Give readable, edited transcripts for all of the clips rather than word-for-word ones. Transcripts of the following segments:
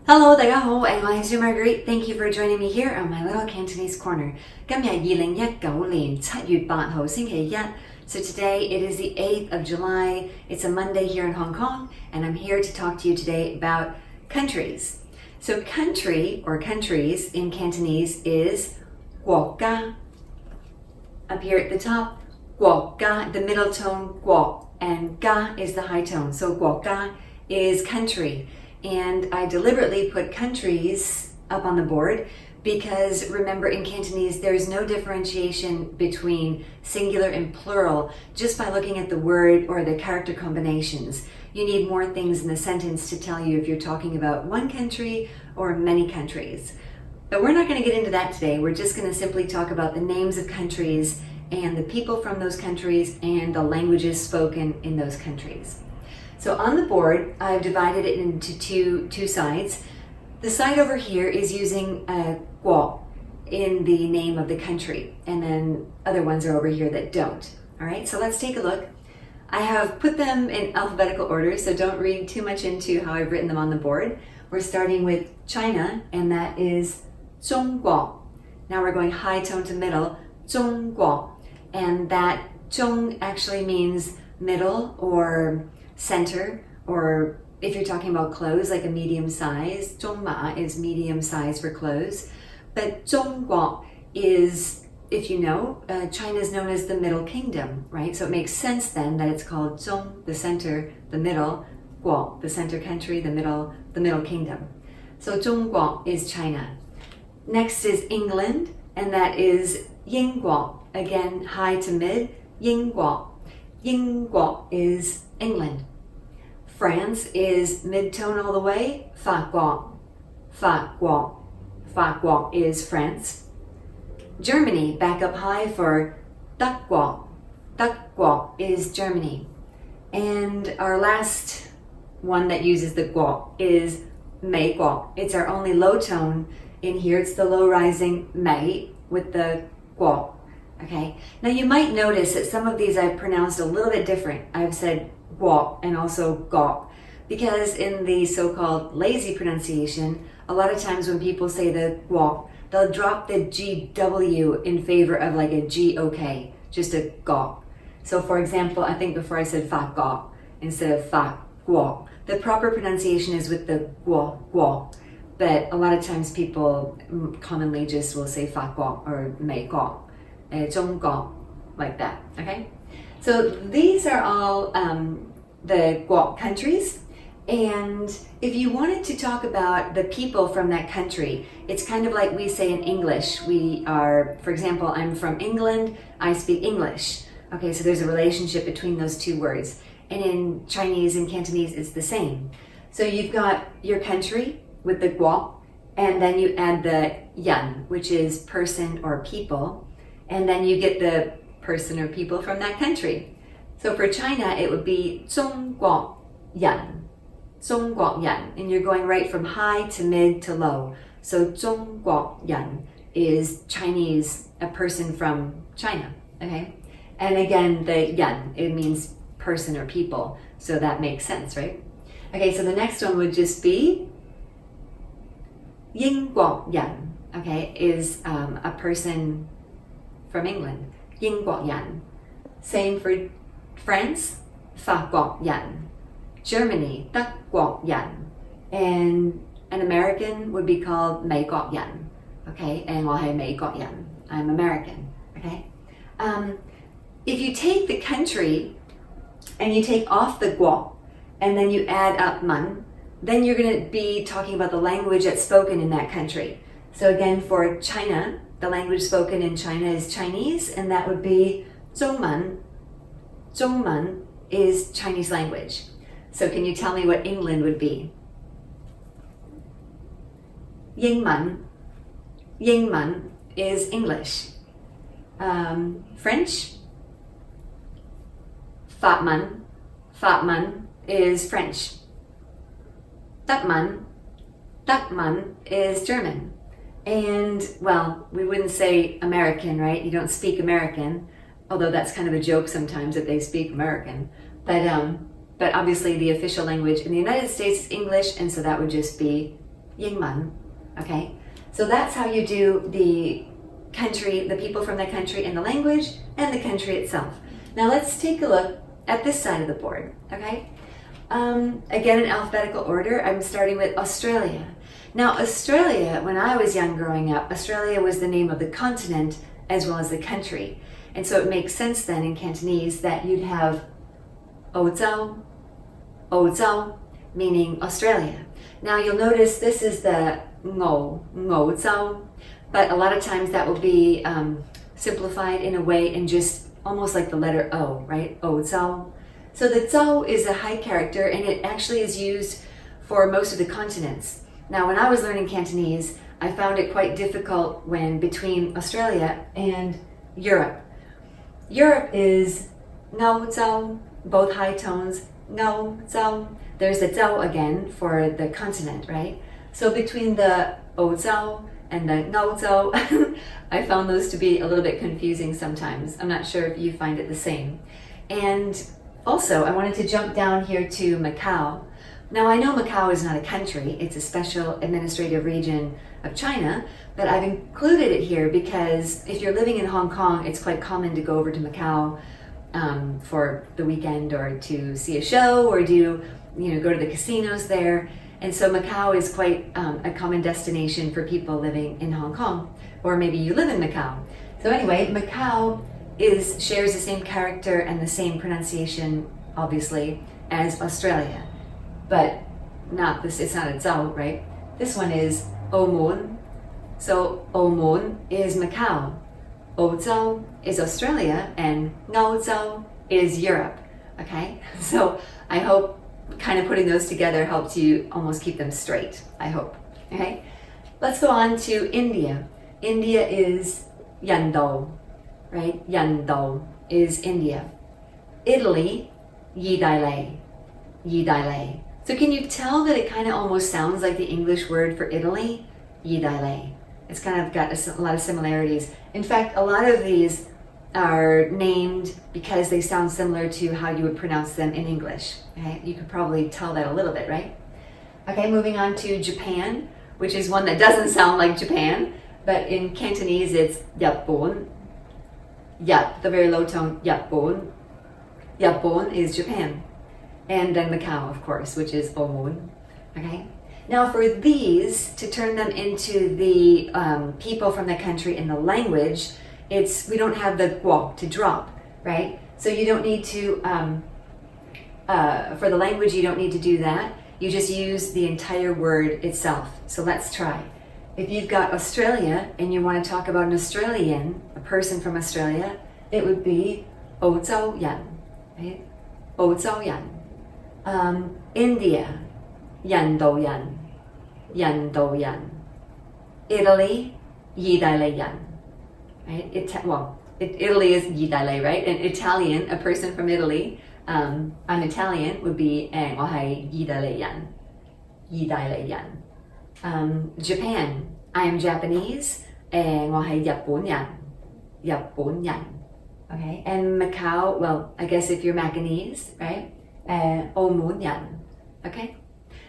Hello， 大家好，我係 Marguerite. Thank you for joining me here on my little Cantonese corner. 今日2019年7月8號星期一. So today it is the 8th of July. It's a Monday here in Hong Kong, and I'm here to talk to you today about countries. So country or countries in Cantonese is gwok. Up here at the top, gwok, the middle tone gwok, and ga is the high tone. So gwok is country. And I deliberately put countries up on the board because remember in Cantonese there's no differentiation between singular and plural just by looking at the word or the character combinations. You need more things in the sentence to tell you if you're talking about one country or many countries. But we're not going to get into that today. We're just going to simply talk about the names of countries and the people from those countries and the languages spoken in those countries. So on the board, I've divided it into two sides. The side over here is using gwok in the name of the country, and then other ones are over here that don't. All right, so let's take a look. I have put them in alphabetical order, so don't read too much into how I've written them on the board. We're starting with China, and that is Zhong. Now we're going high tone to middle, Zhong, and that Zhong actually means middle or center, or if you're talking about clothes, like a medium size, 中码 is medium size for clothes. But 中国 is, if you know, China is known as the Middle Kingdom, right? So it makes sense then that it's called 中, the center, the middle, 国, the center country, the middle kingdom. So 中国 is China. Next is England, and that is 英国, again high to mid, 英国. 英国 is England. France is mid-tone all the way, 法国. 法国. 法国 is France. Germany, back up high for 德国. 德国 is Germany. And our last one that uses the guok is 美国. It's our only low tone in here. It's the low rising 美 with the guok. Okay, now you might notice that some of these I've pronounced a little bit different. I've said gwok and also gok because in the so-called lazy pronunciation, a lot of times when people say the gwok, they'll drop the GW in favor of like a GOK, just a gok. So for example, I think before I said fa gok instead of fa gwok, the proper pronunciation is with the gwok, but a lot of times people commonly just will say fa gwok or mei gwok. 中国, like that, okay? So these are all the gwok countries, and if you wanted to talk about the people from that country, it's kind of like we say in English. We are, for example, I'm from England, I speak English. Okay, so there's a relationship between those two words. And in Chinese and Cantonese, it's the same. So you've got your country with the gwok, and then you add the yahn, which is person or people. And then you get the person or people from that country. So for China, it would be 中国人, 中国人, and you're going right from high to mid to low. So 中国人 is Chinese, a person from China, okay? And again, the yan, it means person or people, so that makes sense, right? Okay, so the next one would just be 英国人, okay, is a person from England, 英国人. Same for France, 法國人. Germany, 德國人. And an American would be called 美國人. Okay, and 我係美國人. I'm American. Okay. If you take the country and you take off the gwok and then you add up man, then you're going to be talking about the language that's spoken in that country. So again, for China, the language spoken in China is Chinese, and that would be 中文. 中文 is Chinese language. So can you tell me what England would be? 英文. 英文 is English. French? 法文. 法文 is French. 德文. 德文 is German. And, well, we wouldn't say American, right? You don't speak American, although that's kind of a joke sometimes that they speak American. But obviously the official language in the United States is English, and so that would just be Ying man. Okay, so that's how you do the country, the people from the country and the language, and the country itself. Now let's take a look at this side of the board, okay? Again, in alphabetical order, I'm starting with Australia. Now, Australia, when I was young growing up, Australia was the name of the continent as well as the country. And so it makes sense then in Cantonese that you'd have Ozhou, Ozhou, meaning Australia. Now you'll notice this is the Ngozhou, but a lot of times that will be simplified in a way and just almost like the letter O, right? Ozhou. So the zhou is a high character and it actually is used for most of the continents. Now when I was learning Cantonese, I found it quite difficult when between Australia and Europe. Europe is ngao zhou, both high tones, ngao zhou. There's the zhou again for the continent, right? So between the o zhou and the ngao zhou, I found those to be a little bit confusing sometimes. I'm not sure if you find it the same. And also, I wanted to jump down here to Macau. Now I know Macau is not a country, it's a special administrative region of China, but I've included it here because if you're living in Hong Kong, it's quite common to go over to Macau for the weekend or to see a show or go to the casinos there. And so Macau is quite a common destination for people living in Hong Kong, or maybe you live in Macau. So anyway, Macau shares the same character and the same pronunciation, obviously, as Australia. But it's not a zhou, right? This one is Omon. So Omon is Macau, Ozhou is Australia, and Ngao is Europe. Okay, so I hope kind of putting those together helps you almost keep them straight, I hope. Okay, let's go on to India. India is Douh, right? Douh is India. Italy, leih, leih. So can you tell that it kind of almost sounds like the English word for Italy? Leih. It's kind of got a lot of similarities. In fact, a lot of these are named because they sound similar to how you would pronounce them in English. Okay? You could probably tell that a little bit, right? Okay, moving on to Japan, which is one that doesn't sound like Japan, but in Cantonese it's Yaht. Yaht, the very low tone, Yaht. Yaht is Japan. And then Macau, of course, which is Omon. Okay? Now for these, to turn them into the people from the country in the language, we don't have the gwok to drop, right? So you don't need to, for the language, you don't need to do that. You just use the entire word itself. So let's try. If you've got Australia and you want to talk about an Australian, a person from Australia, it would be Ozhou Yan, right? Ozhou Yan. India, Douh Yan. Italy, daai Yan. Right? Italy is daai, right? And Italian, a person from Italy, I'm Italian, would be daai Yan. Japan, I am Japanese, Japan Yan. Okay, and Macau, well, I guess if you're Macanese, right? Omon Yan. Okay,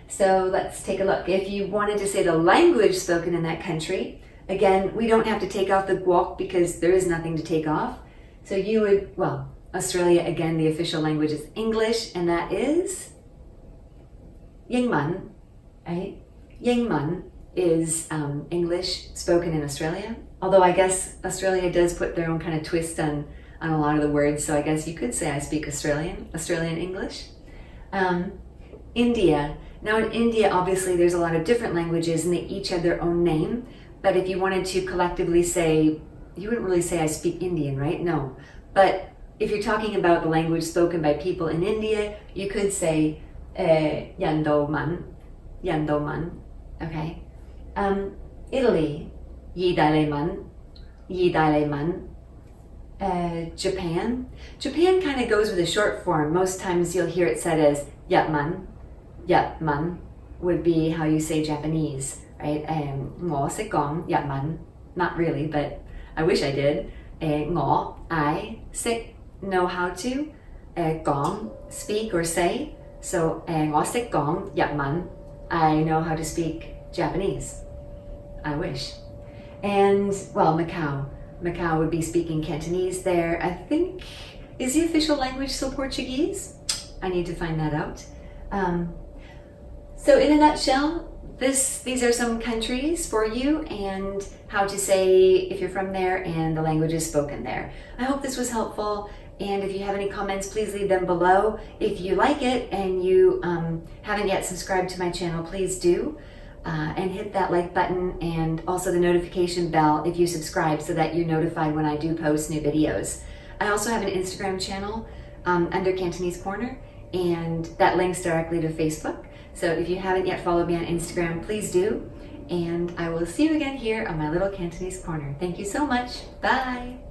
so let's take a look. If you wanted to say the language spoken in that country, again, we don't have to take off the gwok because there is nothing to take off. So you would, Australia, again, the official language is English, and that is Ying, right? Ying is English spoken in Australia, although I guess Australia does put their own kind of twist on a lot of the words, so I guess you could say I speak Australian English. India. Now in India, obviously, there's a lot of different languages and they each have their own name, but if you wanted to collectively say, you wouldn't really say I speak Indian, right? No. But if you're talking about the language spoken by people in India, you could say Yando man, okay? Italy, daai man. Japan kind of goes with a short form. Most times you'll hear it said as Yatman would be how you say Japanese, right? Ngo sẽ gong Yatman, not really, but I wish I did. Ngo, I, sẽ, know how to, gong, speak or say. So ngo sẽ gong Yatman, I know how to speak Japanese. I wish. And, well, Macau. Macau would be speaking Cantonese there. I think, is the official language still Portuguese? I need to find that out. So in a nutshell, these are some countries for you and how to say if you're from there and the language is spoken there. I hope this was helpful, and if you have any comments, please leave them below. If you like it and you haven't yet subscribed to my channel, please do. And hit that like button and also the notification bell if you subscribe so that you're notified when I do post new videos. I also have an Instagram channel under Cantonese Corner, and that links directly to Facebook. So if you haven't yet followed me on Instagram, please do. And I will see you again here on my little Cantonese Corner. Thank you so much. Bye.